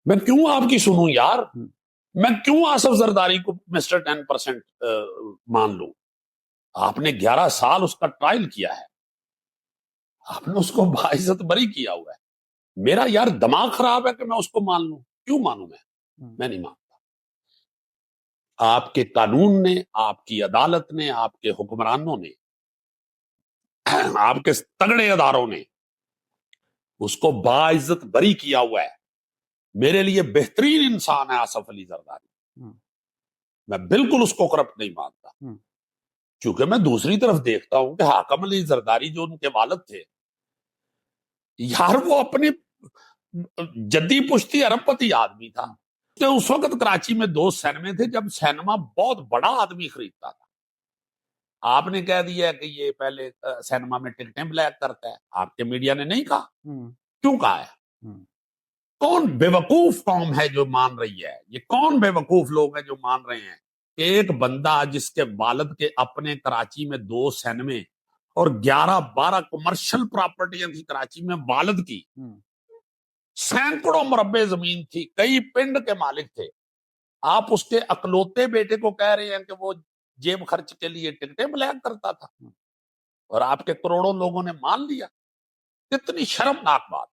میں کیوں آپ کی سنوں یار؟ میں کیوں آصف زرداری کو مسٹر 10% مان لوں؟ آپ نے 11 سال اس کا ٹرائل کیا ہے، آپ نے اس کو باعزت بری کیا ہوا ہے۔ میرا یار دماغ خراب ہے کہ میں اس کو مان لوں؟ کیوں مانوں میں نہیں مانتا۔ آپ کے قانون نے، آپ کی عدالت نے، آپ کے حکمرانوں نے، آپ کے تگڑے اداروں نے اس کو باعزت بری کیا ہوا ہے۔ میرے لیے بہترین انسان ہے آصف علی زرداری، میں بالکل اس کو کرپٹ نہیں مانتا، کیونکہ میں دوسری طرف دیکھتا ہوں کہ حاکم علی زرداری جو ان کے والد تھے یار، وہ اپنے جدی پشتی ارب پتی آدمی تھا۔ اس وقت کراچی میں 2 سینمے تھے جب سینما بہت بڑا آدمی خریدتا تھا۔ آپ نے کہہ دیا کہ یہ پہلے سینما میں ٹکٹیں بلیک کرتا ہے، آپ کے میڈیا نے نہیں کہا۔ کیوں کہا ہے؟ کون بیوقوف قوم ہے جو مان رہی ہے؟ یہ کون بیوقوف لوگ ہیں جو مان رہے ہیں کہ ایک بندہ جس کے والد کے اپنے کراچی میں 2 سینمے اور 11-12 کمرشل پراپرٹیاں تھی کراچی میں والد کی، سینکڑوں مربع زمین تھی، کئی پنڈ کے مالک تھے، آپ اس کے اکلوتے بیٹے کو کہہ رہے ہیں کہ وہ جیب خرچ کے لیے ٹکٹیں بلیک کرتا تھا، اور آپ کے کروڑوں لوگوں نے مان لیا؟ کتنی شرمناک بات۔